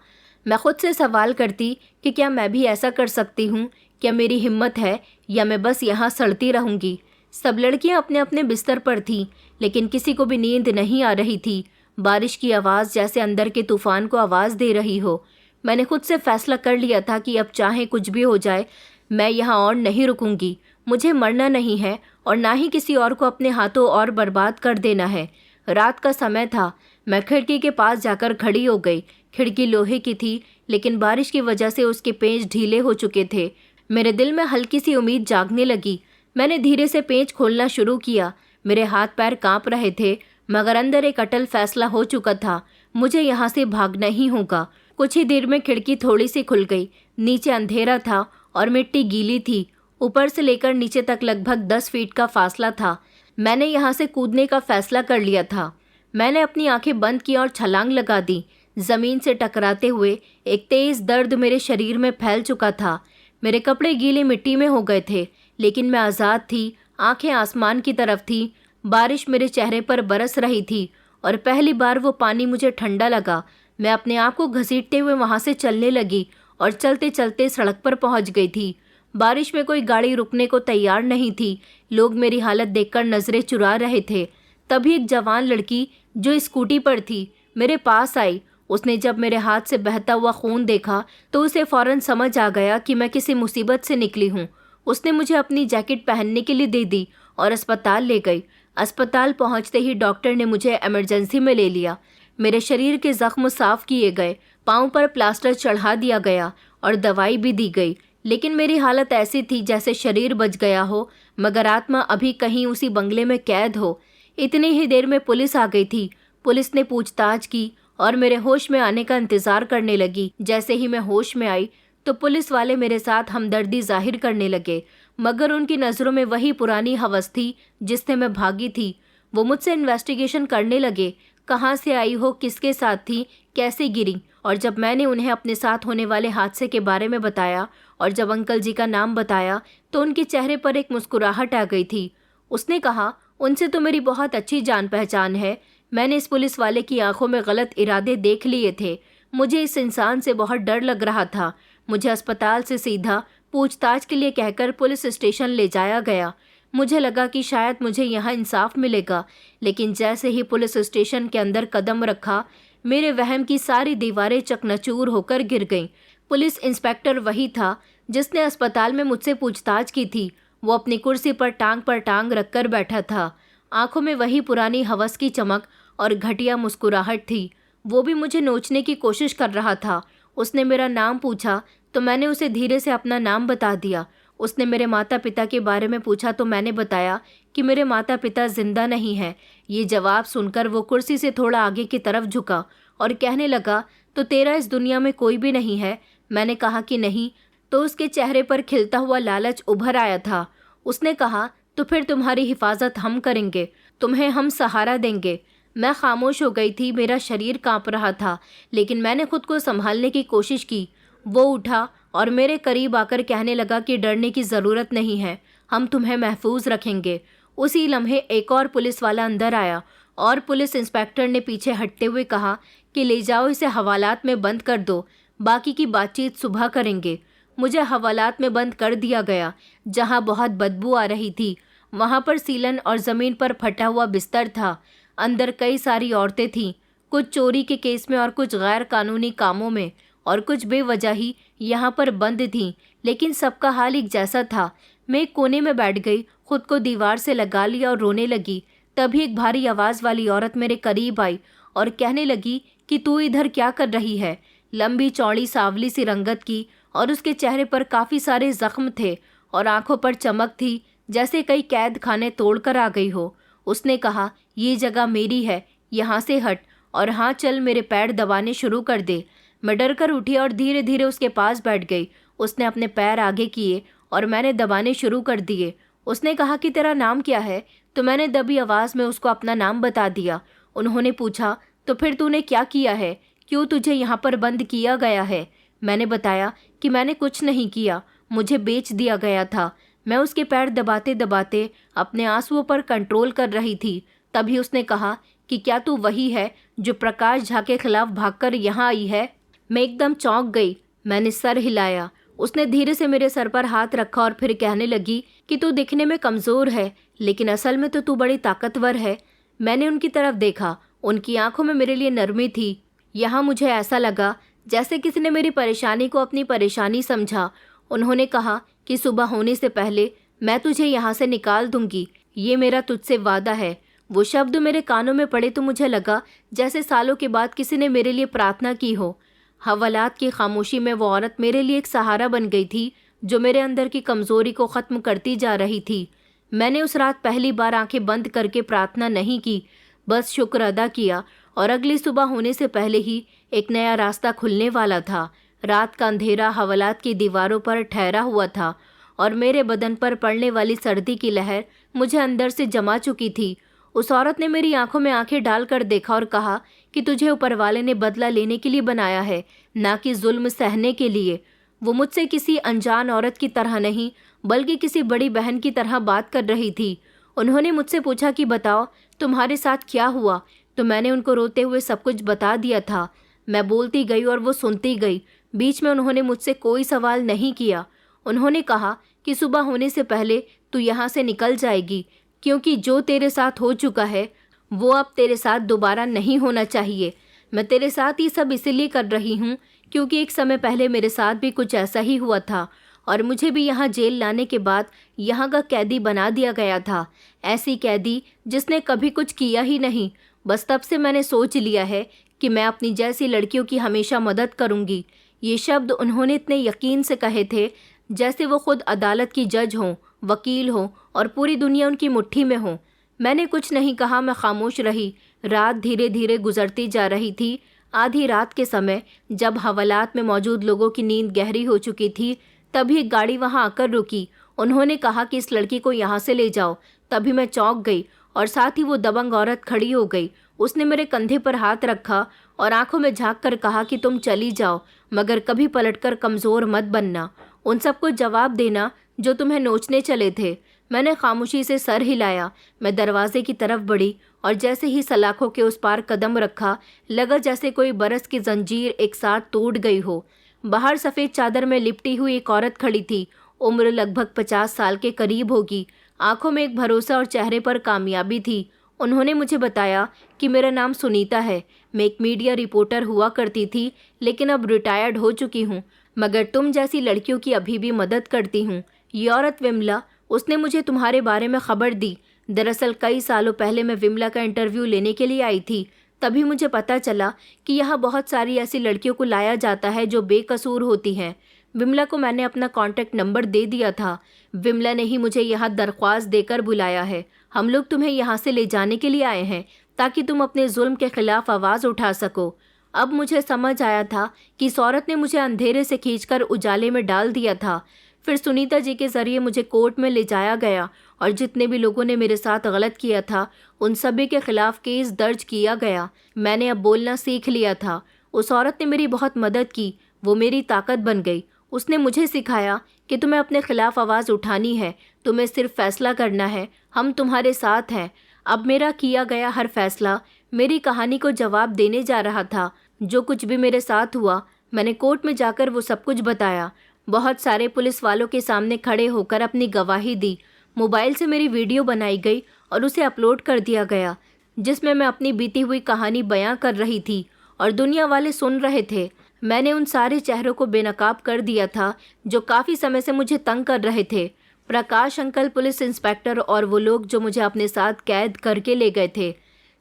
S1: मैं खुद से सवाल करती कि क्या मैं भी ऐसा कर सकती हूँ? क्या मेरी हिम्मत है या मैं बस यहाँ सड़ती रहूँगी? सब लड़कियाँ अपने अपने बिस्तर पर थीं, लेकिन किसी को भी नींद नहीं आ रही थी। बारिश की आवाज़ जैसे अंदर के तूफान को आवाज़ दे रही हो। मैंने खुद से फैसला कर लिया था कि अब चाहे कुछ भी हो जाए, मैं यहाँ और नहीं रुकूंगी। मुझे मरना नहीं है और ना ही किसी और को अपने हाथों और बर्बाद कर देना है। रात का समय था। मैं खिड़की के पास जाकर खड़ी हो गई। खिड़की लोहे की थी, लेकिन बारिश की वजह से उसके पेंच ढीले हो चुके थे। मेरे दिल में हल्की सी उम्मीद जागने लगी। मैंने धीरे से पेंच खोलना शुरू किया। मेरे हाथ पैर कांप रहे थे, मगर अंदर एक अटल फैसला हो चुका था, मुझे यहाँ से भागना ही होगा। कुछ ही देर में खिड़की थोड़ी सी खुल गई। नीचे अंधेरा था और मिट्टी गीली थी। ऊपर से लेकर नीचे तक लगभग 10 फीट का फासला था। मैंने यहाँ से कूदने का फैसला कर लिया था। मैंने अपनी आंखें बंद की और छलांग लगा दी। ज़मीन से टकराते हुए एक तेज़ दर्द मेरे शरीर में फैल चुका था। मेरे कपड़े गीले मिट्टी में हो गए थे, लेकिन मैं आज़ाद थी। आंखें आसमान की तरफ थी। बारिश मेरे चेहरे पर बरस रही थी और पहली बार वो पानी मुझे ठंडा लगा। मैं अपने आप को घसीटते हुए वहाँ से चलने लगी और चलते चलते सड़क पर पहुँच गई थी। बारिश में कोई गाड़ी रुकने को तैयार नहीं थी। लोग मेरी हालत देखकर नज़रें चुरा रहे थे। तभी एक जवान लड़की जो स्कूटी पर थी मेरे पास आई। उसने जब मेरे हाथ से बहता हुआ खून देखा तो उसे फ़ौरन समझ आ गया कि मैं किसी मुसीबत से निकली हूँ। उसने मुझे अपनी जैकेट पहनने के लिए दे दी और अस्पताल ले गई। अस्पताल पहुँचते ही डॉक्टर ने मुझे इमरजेंसी में ले लिया। मेरे शरीर के ज़ख्म साफ़ किए गए, पाँव पर प्लास्टर चढ़ा दिया गया और दवाई भी दी गई, लेकिन मेरी हालत ऐसी थी जैसे शरीर बच गया हो मगर आत्मा अभी कहीं उसी बंगले में कैद हो। इतनी ही देर में पुलिस आ गई थी। पुलिस ने पूछताछ की और मेरे होश में आने का इंतजार करने लगी। जैसे ही मैं होश में आई तो पुलिस वाले मेरे साथ हमदर्दी जाहिर करने लगे, मगर उनकी नज़रों में वही पुरानी हवस थी जिससे मैं भागी थी। वो मुझसे इन्वेस्टिगेशन करने लगे, कहाँ से आई हो, किसके साथ थी, कैसे गिरी। और जब मैंने उन्हें अपने साथ होने वाले हादसे के बारे में बताया और जब अंकल जी का नाम बताया तो उनके चेहरे पर एक मुस्कुराहट आ गई थी। उसने कहा, उनसे तो मेरी बहुत अच्छी जान पहचान है। मैंने इस पुलिस वाले की आंखों में गलत इरादे देख लिए थे। मुझे इस इंसान से बहुत डर लग रहा था। मुझे अस्पताल से सीधा पूछताछ के लिए कहकर पुलिस स्टेशन ले जाया गया। मुझे लगा कि शायद मुझे यहाँ इंसाफ मिलेगा, लेकिन जैसे ही पुलिस स्टेशन के अंदर कदम रखा मेरे वहम की सारी दीवारें चकनाचूर होकर गिर गईं। पुलिस इंस्पेक्टर वही था जिसने अस्पताल में मुझसे पूछताछ की थी। वो अपनी कुर्सी पर टांग रखकर बैठा था। आंखों में वही पुरानी हवस की चमक और घटिया मुस्कुराहट थी। वो भी मुझे नोचने की कोशिश कर रहा था। उसने मेरा नाम पूछा तो मैंने उसे धीरे से अपना नाम बता दिया। उसने मेरे माता पिता के बारे में पूछा तो मैंने बताया कि मेरे माता पिता जिंदा नहीं हैं। ये जवाब सुनकर वो कुर्सी से थोड़ा आगे की तरफ झुका और कहने लगा, तो तेरा इस दुनिया में कोई भी नहीं है? मैंने कहा कि नहीं। तो उसके चेहरे पर खिलता हुआ लालच उभर आया था। उसने कहा, तो फिर तुम्हारी हिफाजत हम करेंगे, तुम्हें हम सहारा देंगे। मैं खामोश हो गई थी। मेरा शरीर कांप रहा था, लेकिन मैंने खुद को संभालने की कोशिश की। वो उठा और मेरे करीब आकर कहने लगा कि डरने की ज़रूरत नहीं है, हम तुम्हें महफूज रखेंगे। उसी लम्हे एक और पुलिस वाला अंदर आया और पुलिस इंस्पेक्टर ने पीछे हटते हुए कहा कि ले जाओ, इसे हवालात में बंद कर दो, बाकी की बातचीत सुबह करेंगे। मुझे हवालात में बंद कर दिया गया, जहाँ बहुत बदबू आ रही थी। वहाँ पर सीलन और ज़मीन पर फटा हुआ बिस्तर था। अंदर कई सारी औरतें थीं, कुछ चोरी के केस में और कुछ गैर कानूनी कामों में और कुछ बेवजह ही यहाँ पर बंद थीं, लेकिन सबका हाल एक जैसा था। मैं एक कोने में बैठ गई, खुद को दीवार से लगा लिया और रोने लगी। तभी एक भारी आवाज़ वाली औरत मेरे करीब आई और कहने लगी कि तू इधर क्या कर रही है। लंबी चौड़ी सांवली सी रंगत की और उसके चेहरे पर काफ़ी सारे जख्म थे और आंखों पर चमक थी जैसे कई कैद खाने तोड़ कर आ गई हो। उसने कहा, ये जगह मेरी है, यहाँ से हट और हाँ चल, मेरे पैर दबाने शुरू कर दे। मैं डर कर उठी और धीरे धीरे उसके पास बैठ गई। उसने अपने पैर आगे किए और मैंने दबाने शुरू कर दिए। उसने कहा कि तेरा नाम क्या है? तो मैंने दबी आवाज़ में उसको अपना नाम बता दिया। उन्होंने पूछा, तो फिर तूने क्या किया है, क्यों तुझे यहाँ पर बंद किया गया है? मैंने बताया कि मैंने कुछ नहीं किया, मुझे बेच दिया गया था। मैं उसके पैर दबाते दबाते अपने आंसुओं पर कंट्रोल कर रही थी। तभी उसने कहा कि क्या तू वही है जो प्रकाश झा के खिलाफ भागकर यहाँ आई है? मैं एकदम चौंक गई। मैंने सर हिलाया। उसने धीरे से मेरे सर पर हाथ रखा और फिर कहने लगी कि तू दिखने में कमज़ोर है, लेकिन असल में तो तू बड़ी ताकतवर है। मैंने उनकी तरफ देखा। उनकी आंखों में मेरे लिए नरमी थी। यहाँ मुझे ऐसा लगा जैसे किसी ने मेरी परेशानी को अपनी परेशानी समझा। उन्होंने कहा कि सुबह होने से पहले मैं तुझे यहाँ से निकाल दूंगी, ये मेरा तुझसे वादा है। वो शब्द मेरे कानों में पड़े तो मुझे लगा जैसे सालों के बाद किसी ने मेरे लिए प्रार्थना की हो। हवालात की खामोशी में वो औरत मेरे लिए एक सहारा बन गई थी जो मेरे अंदर की कमज़ोरी को ख़त्म करती जा रही थी। मैंने उस रात पहली बार आंखें बंद करके प्रार्थना नहीं की, बस शुक्र अदा किया और अगली सुबह होने से पहले ही एक नया रास्ता खुलने वाला था। रात का अंधेरा हवालात की दीवारों पर ठहरा हुआ था और मेरे बदन पर पड़ने वाली सर्दी की लहर मुझे अंदर से जमा चुकी थी। उस औरत ने मेरी आंखों में आंखें डालकर देखा और कहा कि तुझे ऊपर वाले ने बदला लेने के लिए बनाया है, ना कि जुल्म सहने के लिए। वो मुझसे किसी अनजान औरत की तरह नहीं बल्कि किसी बड़ी बहन की तरह बात कर रही थी। उन्होंने मुझसे पूछा कि बताओ तुम्हारे साथ क्या हुआ, तो मैंने उनको रोते हुए सब कुछ बता दिया था। मैं बोलती गई और वो सुनती गई। बीच में उन्होंने मुझसे कोई सवाल नहीं किया। उन्होंने कहा कि सुबह होने से पहले तू यहाँ से निकल जाएगी, क्योंकि जो तेरे साथ हो चुका है वो अब तेरे साथ दोबारा नहीं होना चाहिए। मैं तेरे साथ ये सब इसलिए कर रही हूँ क्योंकि एक समय पहले मेरे साथ भी कुछ ऐसा ही हुआ था और मुझे भी यहाँ जेल लाने के बाद यहाँ का कैदी बना दिया गया था। ऐसी कैदी जिसने कभी कुछ किया ही नहीं। बस तब से मैंने सोच लिया है कि मैं अपनी जैसी लड़कियों की हमेशा मदद करूँगी। ये शब्द उन्होंने इतने यकीन से कहे थे जैसे वो खुद अदालत की जज हों, वकील हों और पूरी दुनिया उनकी मुट्ठी में हो। मैंने कुछ नहीं कहा, मैं खामोश रही। रात धीरे धीरे गुजरती जा रही थी। आधी रात के समय जब हवालात में मौजूद लोगों की नींद गहरी हो चुकी थी, तभी एक गाड़ी वहां आकर रुकी। उन्होंने कहा कि इस लड़की को यहाँ से ले जाओ। तभी मैं चौंक गई और साथ ही वो दबंग औरत खड़ी हो गई। उसने मेरे कंधे पर हाथ रखा और आंखों में झांक कर कहा कि तुम चली जाओ, मगर कभी पलटकर कमज़ोर मत बनना। उन सबको जवाब देना जो तुम्हें नोचने चले थे। मैंने खामोशी से सर हिलाया। मैं दरवाजे की तरफ बढ़ी और जैसे ही सलाखों के उस पार कदम रखा, लगा जैसे कोई बरस की जंजीर एक साथ टूट गई हो। बाहर सफ़ेद चादर में लिपटी हुई एक औरत खड़ी थी। उम्र लगभग 50 साल के करीब होगी। आंखों में एक भरोसा और चेहरे पर कामयाबी थी। उन्होंने मुझे बताया कि मेरा नाम सुनीता है। मैं एक मीडिया रिपोर्टर हुआ करती थी, लेकिन अब रिटायर्ड हो चुकी हूँ, मगर तुम जैसी लड़कियों की अभी भी मदद करती हूँ। ये औरत विमला, उसने मुझे तुम्हारे बारे में खबर दी। दरअसल कई सालों पहले मैं विमला का इंटरव्यू लेने के लिए आई थी। तभी मुझे पता चला कि यहाँ बहुत सारी ऐसी लड़कियों को लाया जाता है जो बेकसूर होती हैं। विमला को मैंने अपना कॉन्टैक्ट नंबर दे दिया था। विमला ने ही मुझे यहाँ दरख्वास्त देकर बुलाया है। हम लोग तुम्हें यहाँ से ले जाने के लिए आए हैं ताकि तुम अपने जुल्म के खिलाफ आवाज़ उठा सको। अब मुझे समझ आया था कि इस औरत ने मुझे अंधेरे से खींचकर उजाले में डाल दिया था। फिर सुनीता जी के ज़रिए मुझे कोर्ट में ले जाया गया और जितने भी लोगों ने मेरे साथ गलत किया था उन सभी के खिलाफ केस दर्ज किया गया। मैंने अब बोलना सीख लिया था। उस औरत ने मेरी बहुत मदद की। वो मेरी ताकत बन गई। उसने मुझे सिखाया कि तुम्हें अपने खिलाफ आवाज़ उठानी है, तुम्हें सिर्फ फैसला करना है। हम तुम्हारे साथ हैं। अब मेरा किया गया हर फैसला मेरी कहानी को जवाब देने जा रहा था। जो कुछ भी मेरे साथ हुआ, मैंने कोर्ट में जाकर वो सब कुछ बताया। बहुत सारे पुलिस वालों के सामने खड़े होकर अपनी गवाही दी। मोबाइल से मेरी वीडियो बनाई गई और उसे अपलोड कर दिया गया, जिसमें मैं अपनी बीती हुई कहानी बयां कर रही थी और दुनिया वाले सुन रहे थे। मैंने उन सारे चेहरों को बेनकाब कर दिया था जो काफ़ी समय से मुझे तंग कर रहे थे। प्रकाश अंकल, पुलिस इंस्पेक्टर और वो लोग जो मुझे अपने साथ कैद करके ले गए थे।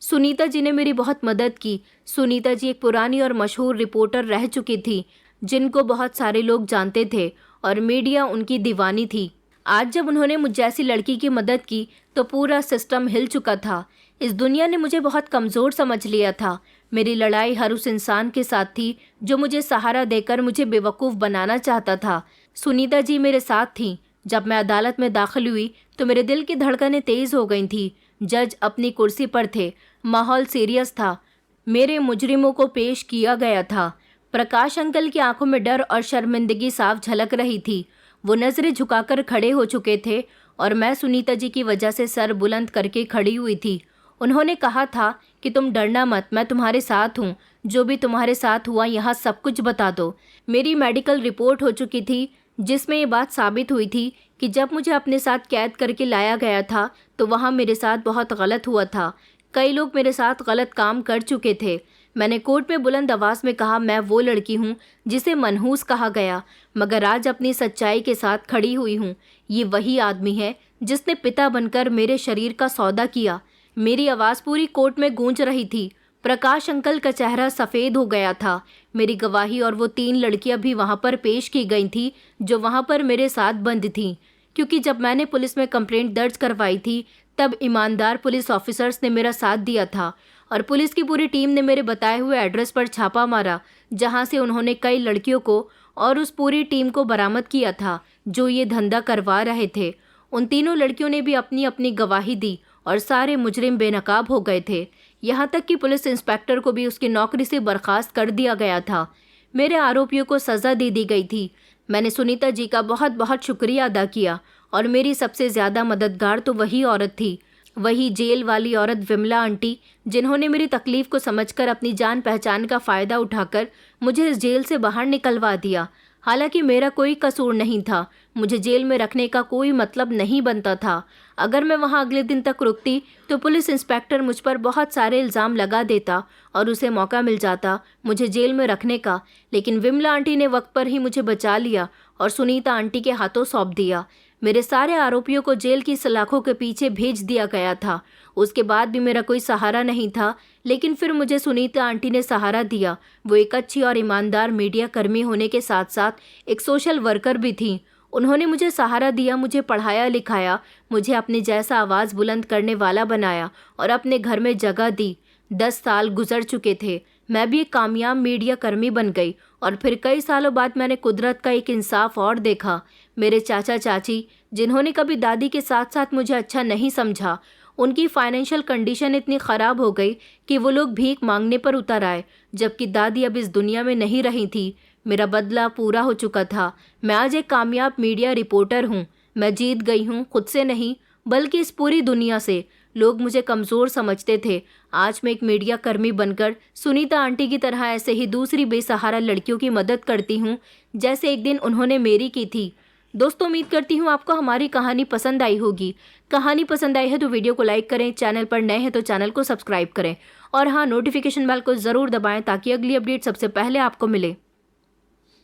S1: सुनीता जी ने मेरी बहुत मदद की। सुनीता जी एक पुरानी और मशहूर रिपोर्टर रह चुकी थी, जिनको बहुत सारे लोग जानते थे और मीडिया उनकी दीवानी थी। आज जब उन्होंने मुझ जैसी लड़की की मदद की तो पूरा सिस्टम हिल चुका था। इस दुनिया ने मुझे बहुत कमज़ोर समझ लिया था। मेरी लड़ाई हर उस इंसान के साथ थी जो मुझे सहारा देकर मुझे बेवकूफ़ बनाना चाहता था। सुनीता जी मेरे साथ थीं। जब मैं अदालत में दाखिल हुई तो मेरे दिल की धड़कनें तेज़ हो गई थी। जज अपनी कुर्सी पर थे। माहौल सीरियस था। मेरे मुजरिमों को पेश किया गया था। प्रकाश अंकल की आंखों में डर और शर्मिंदगी साफ झलक रही थी। वो नज़रें झुकाकर खड़े हो चुके थे और मैं सुनीता जी की वजह से सर बुलंद करके खड़ी हुई थी। उन्होंने कहा था कि तुम डरना मत, मैं तुम्हारे साथ हूँ। जो भी तुम्हारे साथ हुआ यहाँ सब कुछ बता दो। मेरी मेडिकल रिपोर्ट हो चुकी थी, जिसमें ये बात साबित हुई थी कि जब मुझे अपने साथ कैद करके लाया गया था तो वहाँ मेरे साथ बहुत गलत हुआ था। कई लोग मेरे साथ गलत काम कर चुके थे। मैंने कोर्ट में बुलंद आवाज़ में कहा, मैं वो लड़की हूँ जिसे मनहूस कहा गया, मगर आज अपनी सच्चाई के साथ खड़ी हुई हूँ। ये वही आदमी है जिसने पिता बनकर मेरे शरीर का सौदा किया। मेरी आवाज़ पूरी कोर्ट में गूंज रही थी। प्रकाश अंकल का चेहरा सफ़ेद हो गया था। मेरी गवाही और वो 3 लड़कियां भी वहाँ पर पेश की गई थी जो वहाँ पर मेरे साथ बंद थीं, क्योंकि जब मैंने पुलिस में कंप्लेंट दर्ज करवाई थी तब ईमानदार पुलिस ऑफिसर्स ने मेरा साथ दिया था और पुलिस की पूरी टीम ने मेरे बताए हुए एड्रेस पर छापा मारा, जहाँ से उन्होंने कई लड़कियों को और उस पूरी टीम को बरामद किया था जो ये धंधा करवा रहे थे। उन तीनों लड़कियों ने भी अपनी अपनी गवाही दी और सारे मुजरिम बेनकाब हो गए थे। यहाँ तक कि पुलिस इंस्पेक्टर को भी उसकी नौकरी से बर्खास्त कर दिया गया था। मेरे आरोपियों को सज़ा दे दी गई थी। मैंने सुनीता जी का बहुत बहुत शुक्रिया अदा किया और मेरी सबसे ज़्यादा मददगार तो वही औरत थी, वही जेल वाली औरत विमला आंटी, जिन्होंने मेरी तकलीफ़ को समझकर अपनी जान पहचान का फ़ायदा उठाकर मुझे इस जेल से बाहर निकलवा दिया। हालांकि मेरा कोई कसूर नहीं था। मुझे जेल में रखने का कोई मतलब नहीं बनता था। अगर मैं वहां अगले दिन तक रुकती तो पुलिस इंस्पेक्टर मुझ पर बहुत सारे इल्ज़ाम लगा देता और उसे मौका मिल जाता मुझे जेल में रखने का। लेकिन विमला आंटी ने वक्त पर ही मुझे बचा लिया और सुनीता आंटी के हाथों सौंप दिया। मेरे सारे आरोपियों को जेल की सलाखों के पीछे भेज दिया गया था। उसके बाद भी मेरा कोई सहारा नहीं था, लेकिन फिर मुझे सुनीता आंटी ने सहारा दिया। वो एक अच्छी और ईमानदार मीडिया कर्मी होने के साथ साथ एक सोशल वर्कर भी थी। उन्होंने मुझे सहारा दिया, मुझे पढ़ाया लिखाया, मुझे अपने जैसा आवाज़ बुलंद करने वाला बनाया और अपने घर में जगह दी। 10 साल गुजर चुके थे, मैं भी एक कामयाब मीडिया कर्मी बन गई और फिर कई सालों बाद मैंने कुदरत का एक इंसाफ और देखा। मेरे चाचा चाची, जिन्होंने कभी दादी के साथ साथ मुझे अच्छा नहीं समझा, उनकी फाइनेंशियल कंडीशन इतनी ख़राब हो गई कि वो लोग भीख मांगने पर उतर आए, जबकि दादी अब इस दुनिया में नहीं रही थी। मेरा बदला पूरा हो चुका था। मैं आज एक कामयाब मीडिया रिपोर्टर हूँ। मैं जीत गई हूँ, खुद से नहीं बल्कि इस पूरी दुनिया से। लोग मुझे कमज़ोर समझते थे, आज मैं एक मीडिया कर्मी बनकर सुनीता आंटी की तरह ऐसे ही दूसरी बेसहारा लड़कियों की मदद करती हूँ, जैसे एक दिन उन्होंने मेरी की थी। दोस्तों, उम्मीद करती हूँ आपको हमारी कहानी पसंद आई होगी। कहानी पसंद आई है तो वीडियो को लाइक करें, चैनल पर नए हैं तो चैनल को सब्सक्राइब करें और हाँ, नोटिफिकेशन बेल को ज़रूर दबाएं ताकि अगली अपडेट सबसे पहले आपको मिले।